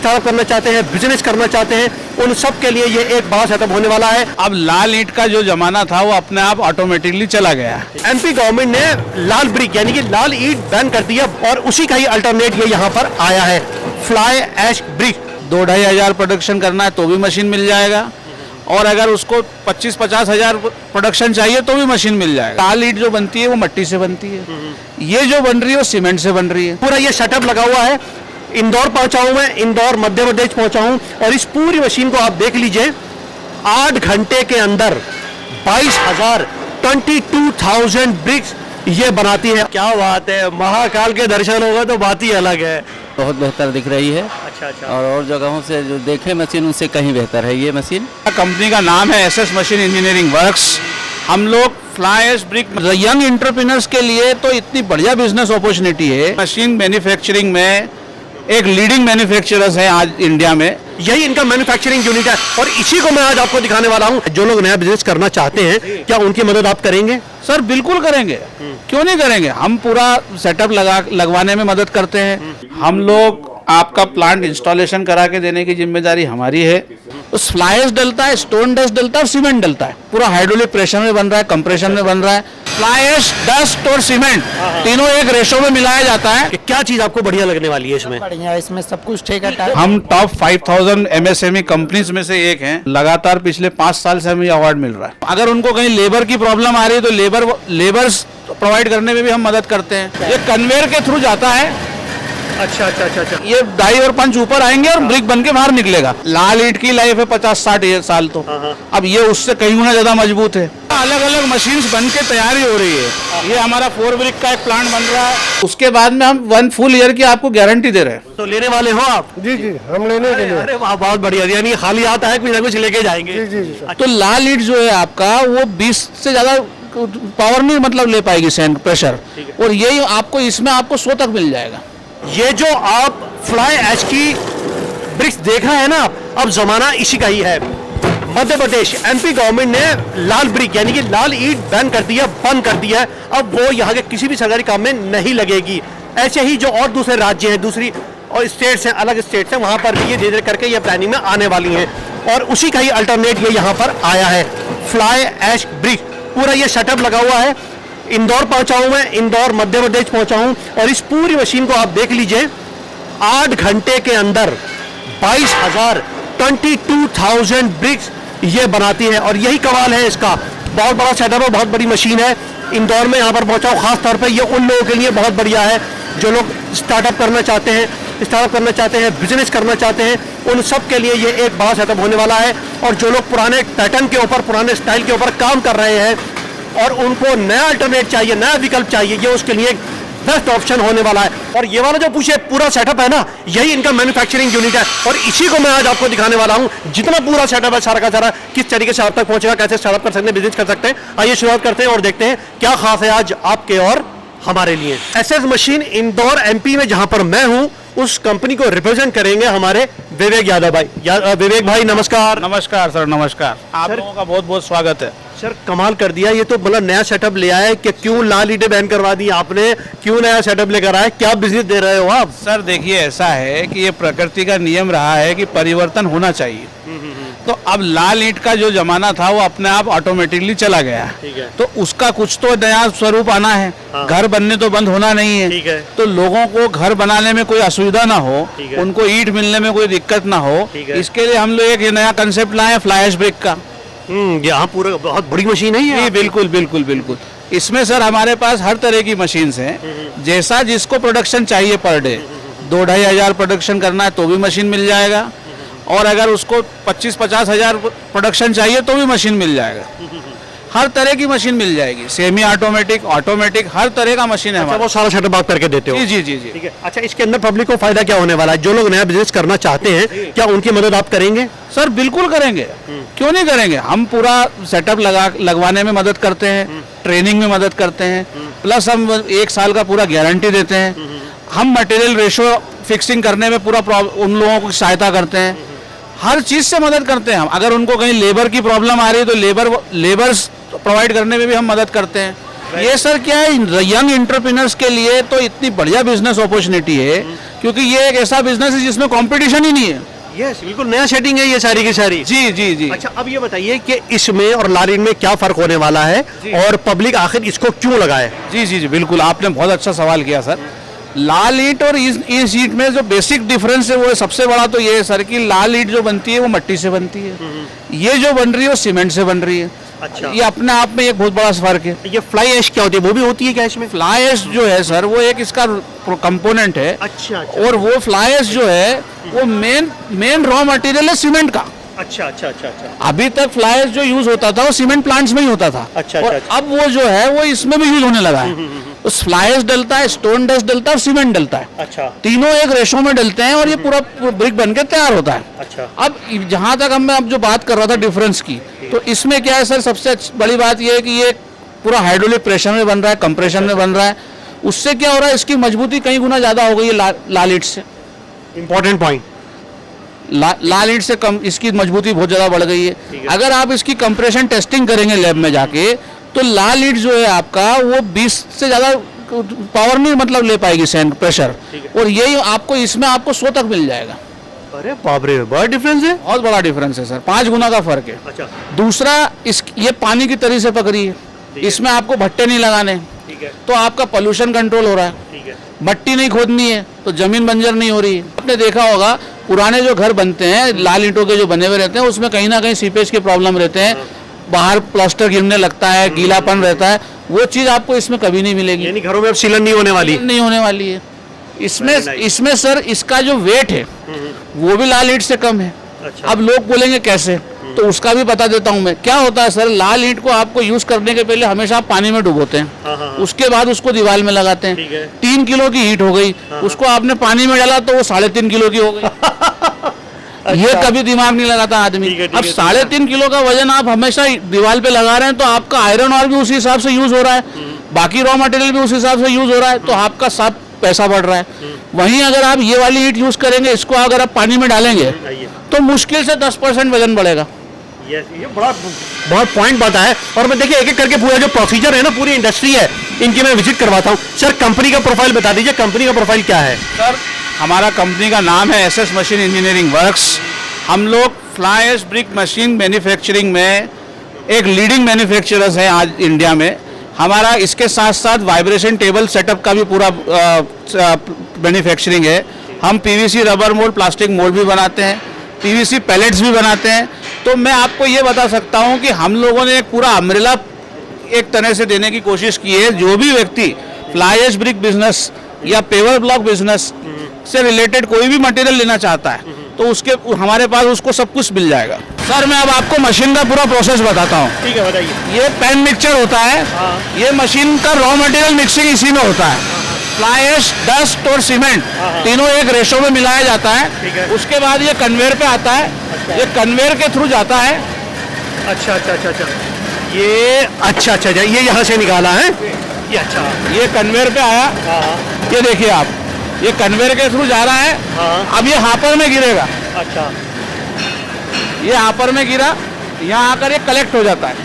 Startup करना चाहते हैं, बिजनेस करना चाहते हैं, उन सब के लिए ये एक बड़ा सेटअप होने वाला है। अब लाल ईंट का जो जमाना था वो अपने आप ऑटोमेटिकली चला गया है। एमपी गवर्नमेंट ने लाल ब्रिक यानी कि लाल ईंट बैन कर दिया और उसी का ही अल्टरनेट ये यहाँ पर आया है, फ्लाई ऐश ब्रिक। 2-2.5 हज़ार प्रोडक्शन करना है तो भी मशीन मिल जाएगा, और अगर उसको 25-50 हज़ार प्रोडक्शन चाहिए तो भी मशीन मिल जाएगा। लाल ईंट जो बनती है वो मिट्टी से बनती है, ये जो बन रही है वो सीमेंट से बन रही है। पूरा ये सेटअप लगा हुआ है। इंदौर पहुंचा हूं मैं, इंदौर मध्य प्रदेश पहुंचा हूं और इस पूरी मशीन को आप देख लीजिए, 8 घंटे के अंदर 22,000 ब्रिक्स ये बनाती है। क्या बात है, महाकाल के दर्शन होगा तो बात ही अलग है। बहुत बेहतर दिख रही है। अच्छा। और जगहों से जो देखे मशीन उनसे कहीं बेहतर है ये मशीन। कंपनी का नाम है एसएस मशीन इंजीनियरिंग वर्क्स। हम लोग fly ash brick young entrepreneurs के लिए तो इतनी बढ़िया बिजनेस अपॉर्चुनिटी है। मशीन मैन्युफैक्चरिंग में एक लीडिंग मैन्युफैक्चरर्स हैं आज इंडिया में। यही इनका मैन्युफैक्चरिंग यूनिट है और इसी को मैं आज आपको दिखाने वाला हूं। जो लोग नया बिजनेस करना चाहते हैं, क्या उनकी मदद आप करेंगे? सर बिल्कुल करेंगे, क्यों नहीं करेंगे। हम पूरा सेटअप लगवाने में मदद करते हैं। हम लोग आपका प्लांट इंस्टॉलेशन करा के देने की जिम्मेदारी हमारी है। उस फ्लाई ऐश डलता है, स्टोन डस्ट डलता है और सीमेंट डलता है। पूरा हाइड्रोलिक प्रेशर में बन रहा है, कंप्रेशन में बन रहा है। फ्लाई ऐश, डस्ट और सीमेंट तीनों एक रेशो में मिलाया जाता है। कि क्या चीज आपको बढ़िया लगने वाली है इसमें? बढ़िया, इसमें सब कुछ ठीक है। हम टॉप 5000 एमएसएमई कंपनीज में से एक हैं। लगातार पिछले 5 साल से हमें अवार्ड मिल रहा है। अगर उनको कहीं लेबर की प्रॉब्लम आ रही है तो लेबर्स प्रोवाइड करने में भी हम मदद करते हैं। ये कन्वेयर के थ्रू जाता है। अच्छा। ये डाई और पंच ऊपर आएंगे और ब्रिक बन के बाहर निकलेगा। लाल ईंट की लाइफ है 50-60 साल, तो अब ये उससे कहीं गुना ज्यादा मजबूत है। अलग अलग मशीन्स बन के तैयारी हो रही है। ये हमारा 4 ब्रिक का एक प्लांट बन रहा है। उसके बाद में हम 1 फुल ईयर की आपको गारंटी दे रहे हैं। तो लेने वाले हो आप? जी हम लेने के लिए। अरे वाह, बहुत बढ़िया। यानी खाली आता है, कुछ ना कुछ लेके जाएंगे। जी तो लाल ईंट जो है आपका वो 20 से ज्यादा पावर नहीं मतलब ले पाएगी सैंड प्रेशर, और यही आपको इसमें आपको 100 तक मिल जाएगा। ये जो आप फ्लाई ऐश की ब्रिक्स देख रहे हैं ना, अब जमाना इसी का ही है। मध्य प्रदेश एमपी गवर्नमेंट ने लाल ब्रिक यानी कि लाल ईंट बैन कर दिया, बंद कर दिया है। अब वो यहाँ के किसी भी सरकारी काम में नहीं लगेगी। ऐसे ही जो और दूसरे राज्य हैं, दूसरी और स्टेट्स हैं, अलग स्टेट्स हैं, वहाँ पर भी ये धीरे धीरे करके ये प्लानिंग में आने वाली हैं और उसी का ही अल्टरनेट ये यहाँ पर आया है, फ्लाई ऐश ब्रिक। पूरा ये सेटअप लगा हुआ है। इंदौर पहुंचा हूं मैं, इंदौर मध्य प्रदेश पहुंचा हूं और इस पूरी मशीन को आप देख लीजिए, 8 घंटे के अंदर 22,000 ब्रिक्स ये बनाती है और यही कमाल है इसका। बहुत बड़ा सेटअप है, बहुत बड़ी मशीन है। इंदौर में यहाँ पर पहुंचा हूं, खास तौर पे ये उन लोगों के लिए बहुत बढ़िया है जो लोग स्टार्टअप करना चाहते हैं, बिजनेस करना चाहते हैं, उन सब के लिए ये एक बड़ा सेटअप होने वाला है। और जो लोग पुराने पैटर्न के ऊपर, पुराने स्टाइल के ऊपर काम कर रहे हैं और उनको नया अल्टरनेट चाहिए, नया विकल्प चाहिए, ये उसके लिए बेस्ट ऑप्शन होने वाला है। और ये वाला जो पूछे पूरा सेटअप है ना, यही इनका मैन्युफैक्चरिंग यूनिट है और इसी को मैं आज आपको दिखाने वाला हूं। जितना पूरा सेटअप है सारा का सारा, किस तरीके से आप तक पहुंचेगा, कैसे स्टार्टअप कर सकते हैं, बिजनेस कर सकते हैं। आइए शुरुआत करते हैं और देखते हैं क्या खास है आज आपके और हमारे लिए। एसएस मशीन इंदौर एमपी में जहां पर मैं हूं, उस कंपनी को रिप्रेजेंट करेंगे हमारे विवेक यादव भाई। विवेक भाई नमस्कार। नमस्कार सर, नमस्कार। आप लोगों का बहुत बहुत स्वागत है। सर कमाल कर दिया, ये तो मतलब नया सेटअप ले आए कि क्यों लाल ईंटें बैन करवा दी आपने, क्यों नया सेटअप लेकर आए, क्या बिजनेस दे रहे हो आप? सर देखिए, ऐसा है कि ये प्रकृति का नियम रहा है कि परिवर्तन होना चाहिए। तो अब लाल ईंट का जो जमाना था वो अपने आप ऑटोमेटिकली चला गया है, तो उसका कुछ तो नया स्वरूप आना है। घर बनने तो बंद होना नहीं है, तो लोगों को घर बनाने में कोई असुविधा ना हो, उनको ईंट मिलने में कोई दिक्कत ना हो, इसके लिए हम लोग एक नया कंसेप्ट लाए फ्लाई ऐश ब्रिक का। यहाँ पूरा बहुत बड़ी मशीन है ये। बिल्कुल बिल्कुल बिल्कुल। इसमें सर हमारे पास हर तरह की मशीन्स हैं, जैसा जिसको प्रोडक्शन चाहिए पर डे। 2-2.5 हज़ार प्रोडक्शन करना है तो भी मशीन मिल जाएगा, और अगर उसको 25-50 हज़ार प्रोडक्शन चाहिए तो भी मशीन मिल जाएगा। हर तरह की मशीन मिल जाएगी, सेमी ऑटोमेटिक, ऑटोमेटिक, हर तरह का मशीन है। अच्छा, वो सारा सेटअप आप करके देते हो? जी जी जी जी। ठीक है। अच्छा, इसके अंदर पब्लिक को फायदा क्या होने वाला है? जो लोग नया बिजनेस करना चाहते हैं, क्या उनकी मदद आप करेंगे? सर बिल्कुल करेंगे, क्यों नहीं करेंगे। हम पूरा सेटअप लगवाने में मदद करते हैं, ट्रेनिंग में मदद करते हैं, प्लस हम 1 साल का पूरा गारंटी देते हैं। हम मटेरियल रेशो फिक्सिंग करने में पूरा उन लोगों को सहायता करते हैं, हर चीज से मदद करते हैं हम। अगर उनको कहीं लेबर की प्रॉब्लम आ रही है तो लेबर्स प्रोवाइड करने में भी हम मदद करते हैं। ये सर क्या है, यंग एंटरप्रेन्योर्स के लिए तो इतनी बढ़िया बिजनेस अपॉर्चुनिटी है, क्योंकि ये एक ऐसा बिजनेस है जिसमें कंपटीशन ही नहीं है। यस, बिल्कुल नया सेटिंग है ये सारी की सारी। जी जी जी। अच्छा, अब ये बताइए कि इसमें और लाल ईंट में क्या फर्क होने वाला है और पब्लिक आखिर इसको क्यों लगाए? जी जी जी, बिल्कुल आपने बहुत अच्छा सवाल किया सर। लाल ईंट और इस ईंट में जो बेसिक डिफरेंस है वो है, सबसे बड़ा तो ये है सर कि लाल ईंट जो बनती है वो मिट्टी से बनती है, ये जो बन रही है वो सीमेंट से बन रही है। अच्छा, ये अपने आप में एक बहुत बड़ा फर्क है। ये फ्लाई ऐश क्या होती है, वो भी होती है क्या इसमें? फ्लाई ऐश जो है सर वो एक इसका कंपोनेंट है। अच्छा और वो फ्लाई ऐश जो है वो मेन रॉ मटेरियल है सीमेंट का। अच्छा अच्छा अच्छा अच्छा अभी तक फ्लाई ऐश जो यूज होता था वो सीमेंट प्लांट्स में ही होता था। अच्छा, और अच्छा। अब वो जो है वो इसमें भी यूज होने लगा है। उस फ्लाई ऐश डलता है, स्टोन डस्ट डलता है और सीमेंट डलता है। अच्छा तीनों एक रेशो में डलते हैं और ये पूरा ब्रिक बन के तैयार होता है। अच्छा। अब जहां तक मैं अब जो बात कर रहा था डिफरेंस की, तो इसमें क्या है सर, सबसे बड़ी बात ये है कि ये पूरा हाइड्रोलिक प्रेशर में बन रहा है, कंप्रेशन में बन रहा है। उससे क्या हो रहा है, इसकी मजबूती कई गुना ज्यादा हो गई है लाल ईंट से। Important point. लाल ईंट से कम इसकी मजबूती बहुत ज्यादा बढ़ गई है। अगर आप इसकी कंप्रेशन टेस्टिंग करेंगे लैब में जाके, तो लाल ईंट जो है आपका वो 20 से ज्यादा पावर नहीं मतलब ले पाएगी सैंड प्रेशर, और यही आपको इसमें आपको 100 तक मिल जाएगा। अरे बाप रे, बड़ा डिफरेंस है। बहुत बड़ा डिफरेंस है सर, 5 गुना का फर्क है। अच्छा, दूसरा, ये पानी की तरी से पकड़ी है, इसमें आपको भट्टे नहीं लगाने, ठीक है तो आपका पोल्यूशन कंट्रोल हो रहा है। ठीक है। मट्टी नहीं खोदनी है तो जमीन बंजर नहीं हो रही है। आपने देखा होगा पुराने जो घर बनते हैं लाल ईंटों के जो बने हुए रहते हैं, उसमें कहीं ना कहीं सीपेज के प्रॉब्लम रहते हैं, बाहर प्लास्टर गिरने लगता है, गीलापन रहता है। वो चीज आपको इसमें कभी नहीं मिलेगी, यानी घरों में अब सीलन नहीं होने वाली। नहीं होने वाली है। इसमें Very nice. इसमें सर इसका जो वेट है वो भी लाल ईंट से कम है। अच्छा। अब लोग बोलेंगे कैसे, तो उसका भी बता देता हूँ मैं। क्या होता है सर, लाल ईंट को आपको यूज करने के पहले हमेशा आप पानी में डुबोते हैं, हाँ, हाँ, हाँ। उसके बाद उसको दीवार में लगाते ठीक हैं। है। 3 किलो की हीट हो गई, उसको आपने पानी में डाला तो वो 3.5 किलो की हो गई। ये कभी दिमाग नहीं लगाता आदमी। ठीक है, ठीक अब है, 3.5 किलो का वजन आप हमेशा दीवार पे लगा रहे हैं, तो आपका आयरन और भी उसी हिसाब से यूज हो रहा है, बाकी रॉ मटेरियल भी उस हिसाब से यूज हो रहा है, तो आपका सब पैसा बढ़ रहा है। वहीं अगर आप ये वाली ईंट यूज करेंगे, इसको अगर आप पानी में डालेंगे तो मुश्किल से 10% वजन बढ़ेगा। यस, ये बड़ा बहुत पॉइंट बताया। और मैं देखिए एक एक करके पूरा जो प्रोसीजर है ना, पूरी इंडस्ट्री है इनकी, मैं विजिट करवाता हूँ। सर कंपनी का प्रोफाइल बता दीजिए, कंपनी का प्रोफाइल क्या है? सर हमारा कंपनी का नाम है एसएस मशीन इंजीनियरिंग वर्क्स। हम लोग fly ash brick machine manufacturing में एक लीडिंग मैन्युफैक्चरर्स हैं आज इंडिया में। हमारा इसके साथ साथ वाइब्रेशन टेबल सेटअप का भी पूरा मैन्युफैक्चरिंग है। हम PVC rubber mould, plastic mould भी बनाते हैं, पीवीसी पैलेट्स भी बनाते हैं। तो मैं आपको ये बता सकता हूँ कि हम लोगों ने एक पूरा अम्ब्रेला एक तरह से देने की कोशिश की है। जो भी व्यक्ति फ्लाई ऐश ब्रिक बिजनेस या पेवर ब्लॉक बिजनेस से रिलेटेड कोई भी मटेरियल लेना चाहता है, तो उसके हमारे पास उसको सब कुछ मिल जाएगा। सर मैं अब आपको मशीन का पूरा प्रोसेस बताता हूँ। ठीक है, बताइए। ये पैन मिक्सचर होता है, ये मशीन का रॉ मटेरियल मिक्सिंग इसी में होता है। फ्लाई ऐश, डस्ट और सीमेंट तीनों एक रेशो में मिलाया जाता है। उसके बाद ये कन्वेयर पे आता है। ये कन्वेयर के थ्रू जाता है। अच्छा अच्छा अच्छा अच्छा, ये अच्छा अच्छा अच्छा, ये यहाँ से निकाला है ये। अच्छा, ये कन्वेयर पे आया, ये देखिए आप, ये कन्वेयर के थ्रू जा रहा है। अब ये हापर में गिरेगा। अच्छा ये हापर में गिरा, यहाँ आकर ये कलेक्ट हो जाता है।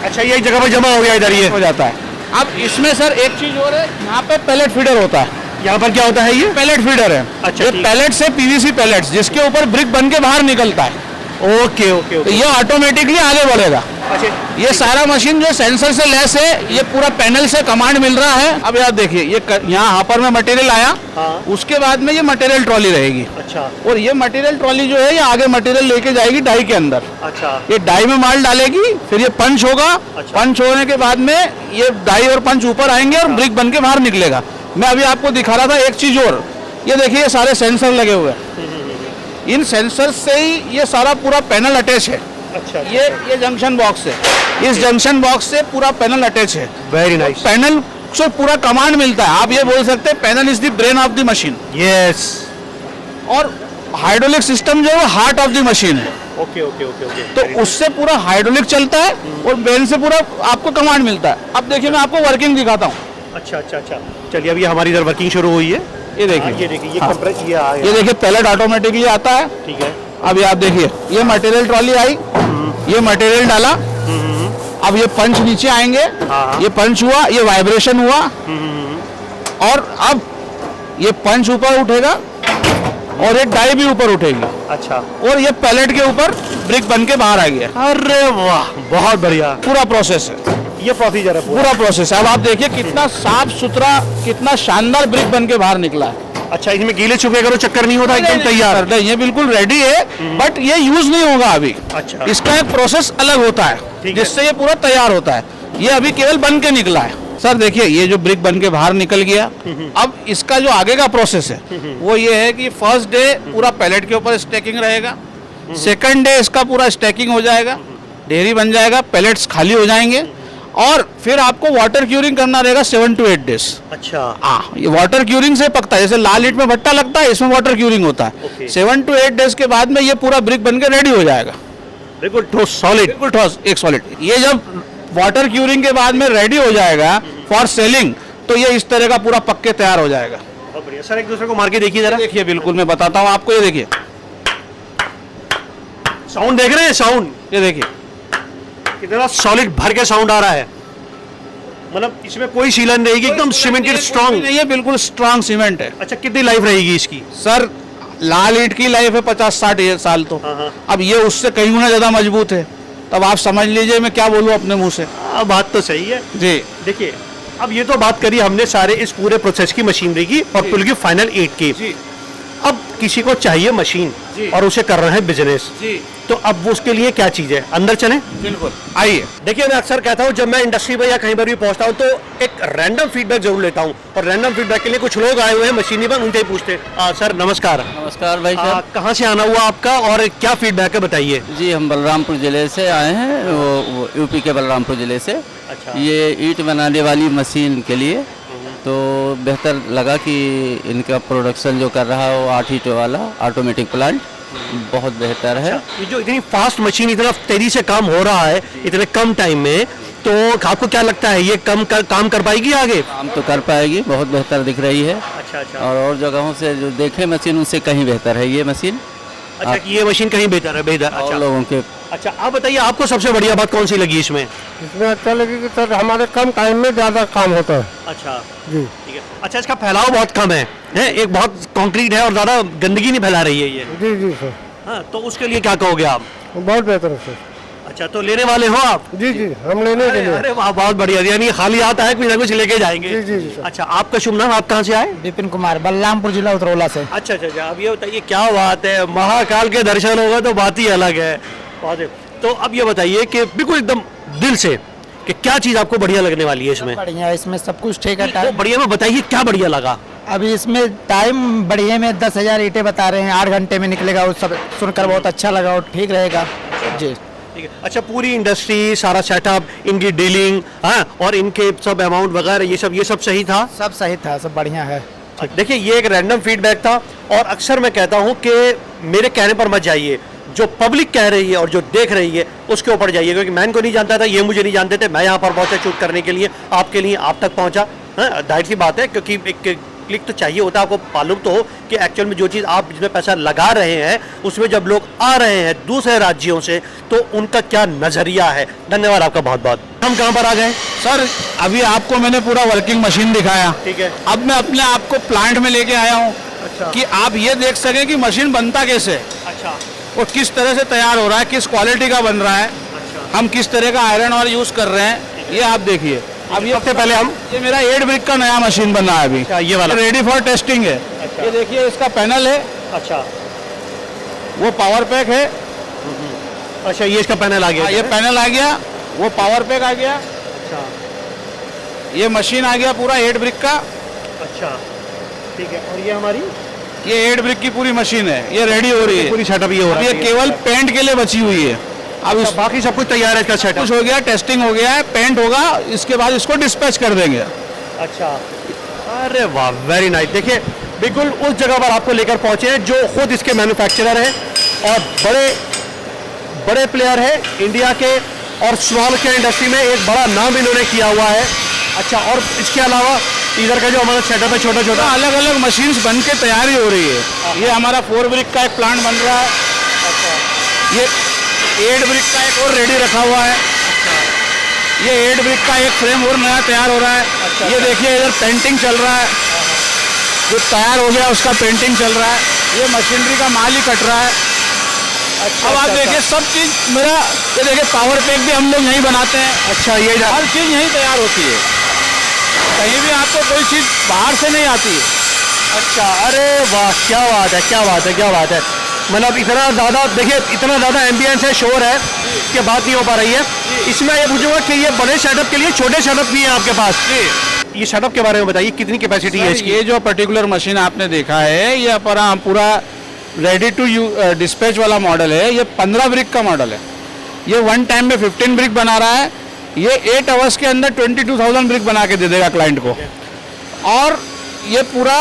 अच्छा, ये एक जगह पर जमा हो गया, इधर ये हो जाता है। अब इसमें सर एक चीज और है, यहाँ पे पैलेट फीडर होता है। यहाँ पर क्या होता है? ये पैलेट फीडर है। अच्छा, ये ठीक। पैलेट से पीवीसी पैलेट्स, जिसके ऊपर ब्रिक बन के बाहर निकलता है। ओके ओके तो ओके। ये ऑटोमेटिकली आगे बढ़ेगा। अच्छा, ये सारा मशीन जो सेंसर से लेस है, ये पूरा पैनल से कमांड मिल रहा है। अब यार देखिए, ये यहाँ हापर में मटेरियल आया, हाँ। उसके बाद में ये मटेरियल ट्रॉली रहेगी। अच्छा और ये मटेरियल ट्रॉली जो है, ये आगे मटेरियल लेके जाएगी डाई के अंदर। अच्छा ये डाई में माल डालेगी, फिर ये पंच होगा। अच्छा। पंच होने के बाद में ये डाई और पंच ऊपर आएंगे और ब्रिक बन के बाहर निकलेगा। मैं अभी आपको दिखा रहा था एक चीज और, ये देखिए ये सारे सेंसर लगे हुए हैं। इन सेंसर से ही ये सारा पूरा पैनल अटैच है। अच्छा, ये जंक्शन बॉक्स है, इस जंक्शन बॉक्स से पूरा पैनल अटैच है। Very nice. पैनल से पूरा कमांड मिलता है। आप ये बोल सकते हैं panel is the brain of the machine. Yes. और हाइड्रोलिक सिस्टम जो है हार्ट ऑफ द मशीन है। Okay okay okay okay. तो उससे पूरा हाइड्रोलिक चलता है और ब्रेन से पूरा आपको कमांड मिलता है। अब देखिए मैं आपको वर्किंग दिखाता हूँ। अच्छा अच्छा अच्छा, चलिए अभी हमारी इधर वर्किंग शुरू हुई है। ये देखिए, ये देखिए, ये हाँ। कंप्रेस ये आ ये गया। देखिए पैलेट ऑटोमेटिकली आता है। ठीक है। अभी आप देखिए, ये मटेरियल ट्रॉली आई, ये मटेरियल डाला, अब ये पंच नीचे आएंगे, हाँ। ये पंच हुआ, ये वाइब्रेशन हुआ, और अब ये पंच ऊपर उठेगा और ये डाई भी ऊपर उठेगी, अच्छा, और ये पैलेट के ऊपर ब्रिक बन के बाहर आ गया। अरे वाह, बहुत बढ़िया। पूरा प्रोसेस है, ये प्रोसीजर है पूरा प्रोसेस है। अब आप देखिए कितना साफ सुथरा, कितना शानदार ब्रिक बन के बाहर निकला है। अच्छा, इसमें गीले छुपे करो चक्कर नहीं होता, एकदम तैयार। नहीं, ये बिल्कुल रेडी है, बट ये यूज नहीं होगा अभी। अच्छा। इसका एक प्रोसेस अलग होता है ठीक है। जिससे ये पूरा तैयार होता है। ये अभी केवल बन के निकला है। सर देखिए, ये जो ब्रिक बन के बाहर निकल गया, अब इसका जो आगे का प्रोसेस है वो ये है कि फर्स्ट डे पूरा पैलेट के ऊपर स्टैकिंग रहेगा, सेकंड डे इसका पूरा स्टैकिंग हो जाएगा, ढेरी बन जाएगा, पैलेट्स खाली हो जाएंगे, और फिर आपको वाटर क्यूरिंग करना रहेगा 7 to 8 डेज। अच्छा, हाँ, ये वाटर क्यूरिंग से पकता है। जैसे लाल ईंट में भट्टा लगता है, इसमें वाटर क्यूरिंग होता है। Okay. 7 to 8 डेज के बाद में ये पूरा ब्रिक बन के रेडी हो जाएगा, बिल्कुल ठोस, सॉलिड। बिल्कुल ठोस, एक सॉलिड। ये जब वाटर क्यूरिंग के बाद में रेडी हो जाएगा फॉर सेलिंग, तो ये इस तरह का पूरा पक के तैयार हो जाएगा। बहुत बढ़िया सर, एक दूसरे को मार के देखिए जरा। देखिए, बिल्कुल मैं बताता हूँ आपको, ये देखिए, साउंड देख रहे हैं, साउंड ये देखिए, कितना सॉलिड भर के साउंड आ रहा है। मतलब इसमें कोई सीलन रहेगी, एकदम सीमेंटेड स्ट्रॉन्ग। नहीं, ये बिल्कुल स्ट्रॉन्ग सीमेंट है। अच्छा, कितनी लाइफ रहेगी इसकी? सर लाल ईंट की लाइफ है 50-60 साल, तो हाँ। अब ये उससे कहीं गुना ज्यादा मजबूत है। तब आप समझ लीजिए मैं क्या बोलूँ अपने मुंह से। बात तो सही है जी। देखिए, अब ये तो बात करी हमने सारे इस पूरे प्रोसेस की, मशीनरी की और पुल की फाइनल ईंट की। जी। अब किसी को चाहिए मशीन जी। और उसे कर रहा है बिजनेस, जी, तो अब वो उसके लिए क्या चीज है? अंदर चले, बिल्कुल आइए। देखिए, मैं अक्सर कहता हूँ जब मैं इंडस्ट्री में या कहीं पर भी पहुंचता हूँ तो एक रैंडम फीडबैक जरूर लेता हूँ, और रैंडम फीडबैक के लिए कुछ लोग आए हुए हैं मशीनी पर, उनसे ही पूछते सर नमस्कार, नमस्कार भाई साहब। कहाँ से आना हुआ आपका और क्या फीडबैक है बताइए। जी, हम बलरामपुर ज़िले से आए हैं, वो यूपी के बलरामपुर ज़िले से। अच्छा। ये ईंट बनाने वाली मशीन के लिए तो बेहतर लगा कि इनका प्रोडक्शन जो कर रहा है वो 8 ईंट वाला ऑटोमेटिक प्लांट बहुत बेहतर है। ये जो इतनी फास्ट मशीन, इतना तेजी से काम हो रहा है इतने कम टाइम में, तो आपको क्या लगता है ये काम कर पाएगी आगे? काम तो कर पाएगी, बहुत बेहतर दिख रही है। अच्छा। और जगहों से जो देखे मशीन उनसे कहीं बेहतर है ये मशीन। अच्छा, कि ये मशीन कहीं बेहतर है, बेहतर। और अच्छा लोगों के अच्छा, आप बताइए आपको सबसे बढ़िया बात कौन सी लगी इसमें? इसमें अच्छा लगे कि सर हमारे कम टाइम में ज़्यादा काम होता है। अच्छा, जी ठीक है। अच्छा, इसका फैलाव बहुत कम है, एक बहुत कंक्रीट है और ज़्यादा गंदगी नहीं फैला रही है ये। जी जी सर, हाँ, तो उसके लिए क्या कहोगे आप? बहुत बेहतर है सर। अच्छा, तो लेने वाले हो आप? जी जी, हम लेने के लिए। अरे वाह, बहुत बढ़िया, यानी खाली आता है, कुछ ना कुछ लेके जाएंगे। जी जी जी सर। अच्छा, आपका शुभ नाम, आप कहाँ से आए? विपिन कुमार, बलरामपुर जिला उतरौला से। अच्छा, अब ये बताइए क्या बात है, महाकाल के दर्शन होगा तो बात ही अलग है। तो अब ये बताइए कि बिल्कुल एकदम दिल से कि क्या चीज़ आपको बढ़िया लगने वाली है इसमें? बढ़िया, इसमें सब कुछ ठीक है। वो टाइम बढ़िया में बताइए क्या बढ़िया लगा? अभी इसमें टाइम बढ़िया में 10,000 ईंटें बता रहे हैं, 8 घंटे में निकलेगा। वो सब सुनकर बहुत अच्छा लगा और ठीक रहेगा जी। ठीक है। अच्छा, पूरी इंडस्ट्री, सारा सेटअप, इनकी डीलिंग, हाँ, और इनके सब अमाउंट वगैरह ये सब सही था? सब सही था, सब बढ़िया है। देखिए, ये एक रैंडम फीडबैक था, और अक्सर मैं कहता हूँ कि मेरे कहने पर मत जाइए, जो पब्लिक कह रही है और जो देख रही है उसके ऊपर जाइए, क्योंकि मैं इनको नहीं जानता था, ये मुझे नहीं जानते थे। मैं यहाँ पर पहुँचा शूट करने के लिए, आपके लिए, आप तक पहुँचा। हाँ, जाहिर सी बात है, क्योंकि एक क्लिक तो चाहिए होता है, आपको मालूम तो हो कि एक्चुअल में जो चीज़ आप जिसमें पैसा लगा रहे हैं उसमें जब लोग आ रहे हैं दूसरे राज्यों से, तो उनका क्या नज़रिया है। धन्यवाद आपका बहुत बहुत। हम कहाँ पर आ गए? सर अभी आपको मैंने पूरा वर्किंग मशीन दिखाया, ठीक है। अब मैं अपने आप को प्लांट में लेके आया हूँ अच्छा। कि आप ये देख सकें कि मशीन बनता कैसे है, अच्छा वो किस तरह से तैयार हो रहा है, किस क्वालिटी का बन रहा है, अच्छा। हम किस तरह का आयरन और यूज़ कर रहे हैं, ये आप देखिए। अब ये सबसे पहले हम, ये मेरा 8 ब्रिक का नया मशीन बन रहा है अभी, ये वाला रेडी फॉर टेस्टिंग है। अच्छा। ये देखिए, इसका पैनल है, अच्छा वो पावर पैक है। अच्छा, ये इसका पैनल आ गया। ये पैनल आ गया, वो पावर पैक आ गया, अच्छा ये मशीन आ गया पूरा 8 ब्रिक का। अच्छा, ठीक है। और ये हमारी ये 8 ब्रिक की पूरी मशीन है, ये रेडी हो रही है, पूरी सेटअप ये हो अब रहा ये है। केवल पेंट के लिए बची हुई है। अब इस बाकी सब कुछ तैयार है, इसका सेटअप कुछ हो गया, टेस्टिंग हो गया है, पेंट होगा, इसके बाद इसको डिस्पैच कर देंगे। अच्छा, अरे वाह, वेरी नाइस। देखिए, बिल्कुल उस जगह पर आपको लेकर पहुंचे हैं जो खुद इसके मैन्युफैक्चरर हैं और बड़े प्लेयर हैं इंडिया के, और स्मॉल केयर इंडस्ट्री में एक बड़ा नाम इन्होंने किया हुआ है। अच्छा, और इसके अलावा इधर का जो हमारा सेटअप है छोटा छोटा, अलग अलग मशीन्स बन के तैयारी हो रही है। ये हमारा 4 ब्रिक का एक प्लांट बन रहा है, ये 8 ब्रिक का एक और रेडी रखा हुआ है। ये 8 ब्रिक का एक फ्रेम और नया तैयार हो रहा है। ये देखिए इधर पेंटिंग चल रहा है, जो तैयार हो गया उसका पेंटिंग चल रहा है। ये मशीनरी का माल ही कट रहा है। अब आप देखिए सब चीज़ मेरा, ये देखिए पावर पैक भी हम लोग यहीं बनाते हैं। अच्छा, ये हर चीज़ यहीं तैयार होती है, कहीं भी आपको कोई चीज़ बाहर से नहीं आती है। अच्छा, अरे वाह, क्या बात है, क्या बात है, क्या बात है। मतलब इतना ज़्यादा, देखिए इतना ज़्यादा एम्बियंस है, शोर है कि बात नहीं हो पा रही है। इसमें ये पूछूंगा कि ये बड़े सेटअप के लिए छोटे सेटअप भी हैं आपके पास? जी, ये सेटअप के बारे में बताइए, कितनी कैपेसिटी है इसकी? ये जो पर्टिकुलर मशीन आपने देखा है, ये पूरा रेडी टू डिस्पैच वाला मॉडल है। ये 15 ब्रिक का मॉडल है। ये वन टाइम में 15 ब्रिक बना रहा है। ये 8 आवर्स के अंदर 22,000 ब्रिक बना के दे देगा क्लाइंट को। और ये पूरा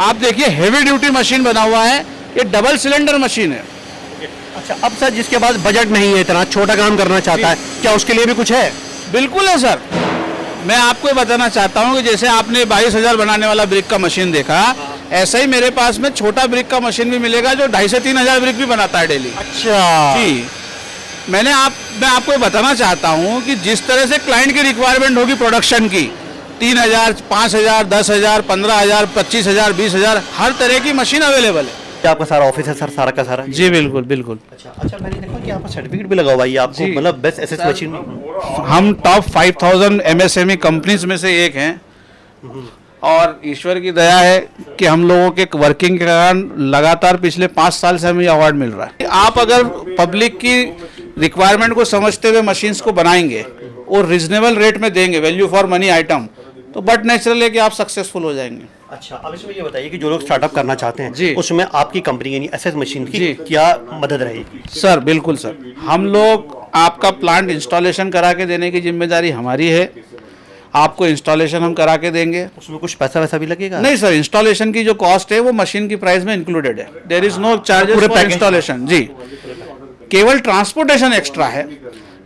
आप देखिए हेवी ड्यूटी मशीन बना हुआ है। ये डबल सिलेंडर मशीन है। अच्छा, अब सर जिसके पास बजट नहीं है, इतना छोटा काम करना चाहता है, क्या उसके लिए भी कुछ है? बिल्कुल है सर। मैं आपको बताना चाहता हूँ कि जैसे आपने 22,000 बनाने वाला ब्रिक का मशीन देखा, ऐसा ही मेरे पास में छोटा ब्रिक का मशीन भी मिलेगा जो 2,500 से 3,000 ब्रिक भी बनाता है डेली। अच्छा जी, मैं आपको बताना चाहता हूँ कि जिस तरह से क्लाइंट की रिक्वायरमेंट होगी प्रोडक्शन की, 3,000, 5,000, 10,000, 15,000, 25,000, 20,000, हर तरह की मशीन अवेलेबल है। आपका सारा ऑफिस है सर, सारा का सारा? जी बिल्कुल बिल्कुल। अच्छा, मैंने देखा कि यहाँ पर सर्टिफिकेट भी लगा हुआ है ये आपको, मतलब बेस्ट एसएस मशीन। हम टॉप 5,000 MSME कंपनीज में से एक हैं, और ईश्वर की दया है कि हम लोगों के वर्किंग के कारण लगातार पिछले 5 साल से हमें ये अवार्ड मिल रहा है। आप अगर पब्लिक की रिक्वायरमेंट को समझते हुए मशीन्स को बनाएंगे और रिजनेबल रेट में देंगे, वैल्यू फॉर मनी आइटम, तो बट नेचुरल है कि आप सक्सेसफुल हो जाएंगे। अच्छा, अब इसमें ये बताइए कि जो लोग स्टार्टअप करना चाहते हैं, जी, उसमें आपकी कंपनी यानी एसएस मशीन की जी, क्या मदद रहेगी? सर बिल्कुल सर, हम लोग आपका प्लांट इंस्टॉलेशन करा के देने की जिम्मेदारी हमारी है। आपको इंस्टॉलेशन हम करा के देंगे। उसमें कुछ पैसा वैसा भी लगेगा? नहीं सर, इंस्टॉलेशन की जो कॉस्ट है वो मशीन की प्राइस में इंक्लूडेड है। There is no charges for installation. जी, केवल ट्रांसपोर्टेशन एक्स्ट्रा है,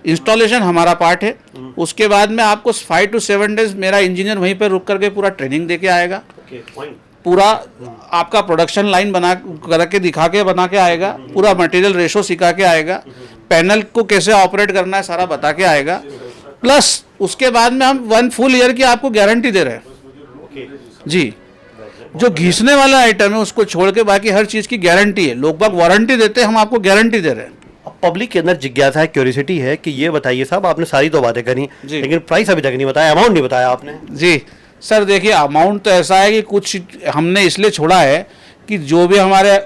इंस्टॉलेशन हमारा पार्ट है। उसके बाद में आपको 5 to 7 डेज मेरा इंजीनियर वहीं पर रुक करके पूरा ट्रेनिंग दे के आएगा। पूरा आपका प्रोडक्शन लाइन बना करके दिखा के बना के आएगा, पूरा मटेरियल रेशो सिखा के आएगा, पैनल को कैसे ऑपरेट करना है सारा बता के आएगा। प्लस उसके बाद में हम 1 फुल ईयर की आपको गारंटी दे रहे हैं। जी, जो घिसने वाला आइटम है उसको छोड़ के बाकी हर चीज़ की गारंटी है। लोग बाग वारंटी देते हैं, हम आपको गारंटी दे रहे हैं। अब पब्लिक के अंदर जिज्ञासा है, क्यूरियोसिटी है कि ये बताइए साहब, आपने सारी तो बातें करी लेकिन प्राइस अभी तक नहीं बताया, अमाउंट नहीं बताया आपने। जी सर, देखिए अमाउंट तो ऐसा है कि कुछ हमने इसलिए छोड़ा है कि जो भी हमारे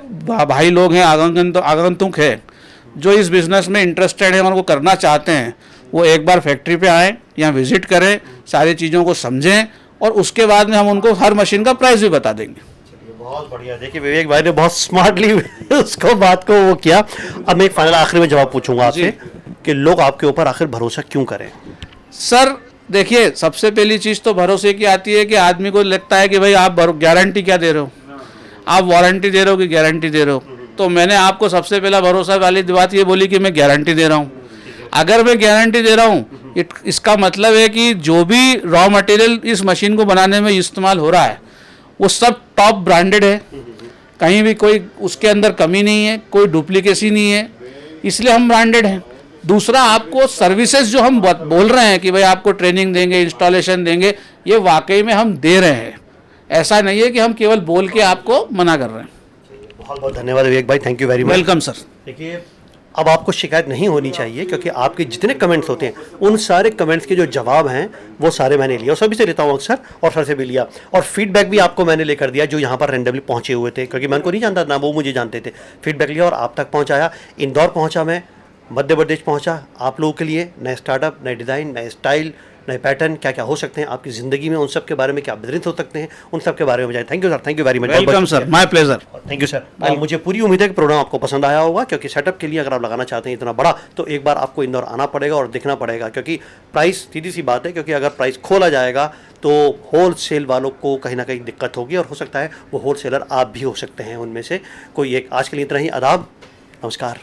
भाई लोग हैं, आगंतुक है, जो इस बिज़नेस में इंटरेस्टेड है और उनको करना चाहते हैं, वो एक बार फैक्ट्री पे आएँ, यहाँ विजिट करें, सारी चीज़ों को समझें, और उसके बाद में हम उनको हर मशीन का प्राइस भी बता देंगे। बहुत बढ़िया। देखिए विवेक भाई ने बहुत स्मार्टली उसको बात को वो किया। अब मैं एक फाइनल आखिरी में जवाब पूछूंगा आपसे कि लोग आपके ऊपर आखिर भरोसा क्यों करें? सर देखिए, सबसे पहली चीज़ तो भरोसे की आती है कि आदमी को लगता है कि भाई आप गारंटी क्या दे रहे हो, आप वारंटी दे रहे हो कि गारंटी दे रहे हो। तो मैंने आपको सबसे पहला भरोसा वाली बात ये बोली कि मैं गारंटी दे रहा हूँ। अगर मैं गारंटी दे रहा हूँ, इसका मतलब है कि जो भी रॉ मटेरियल इस मशीन को बनाने में इस्तेमाल हो रहा है वो सब टॉप ब्रांडेड है, कहीं भी कोई उसके अंदर कमी नहीं है, कोई डुप्लीकेसी नहीं है, इसलिए हम ब्रांडेड हैं। दूसरा, आपको सर्विसेज जो हम बोल रहे हैं कि भाई आपको ट्रेनिंग देंगे, इंस्टॉलेशन देंगे, ये वाकई में हम दे रहे हैं। ऐसा नहीं है कि हम केवल बोल के आपको मना कर रहे हैं। बहुत बहुत धन्यवाद विवेक भाई, thank you very much. Welcome sir. देखिए अब आपको शिकायत नहीं होनी चाहिए, क्योंकि आपके जितने कमेंट्स होते हैं उन सारे कमेंट्स के जो जवाब हैं वो सारे मैंने लिए, और सभी से लेता हूँ अक्सर, और सर से भी लिया, और फीडबैक भी आपको मैंने लेकर दिया जो यहाँ पर रेंडमली पहुँचे हुए थे, क्योंकि मैं उनको नहीं जानता ना वो मुझे जानते थे। फीडबैक लिया और आप तक पहुँचाया। इंदौर पहुँचा मैं, मध्य प्रदेश पहुँचा, आप लोगों के लिए नए स्टार्टअप, नए डिज़ाइन, नए स्टाइल, नए पैटर्न क्या क्या हो सकते हैं आपकी ज़िंदगी में, उन सब के बारे में क्या बिजनेस हो सकते हैं, उन सब के बारे में बताएं। Thank you sir, thank you very much. Welcome sir, my pleasure. Thank you sir. और मुझे पूरी उम्मीद है कि प्रोग्राम आपको पसंद आया होगा, क्योंकि सेटअप के लिए अगर आप लगाना चाहते हैं इतना बड़ा, तो एक बार आपको इंदौर आना पड़ेगा और देखना पड़ेगा, क्योंकि प्राइस सीधी सी बात है, क्योंकि अगर प्राइस खोला जाएगा तो होल सेल वालों को कहीं ना कहीं दिक्कत होगी, और हो सकता है वो होल सेलर आप भी हो सकते हैं उनमें से कोई एक। आज के लिए इतना ही, आदाब, नमस्कार।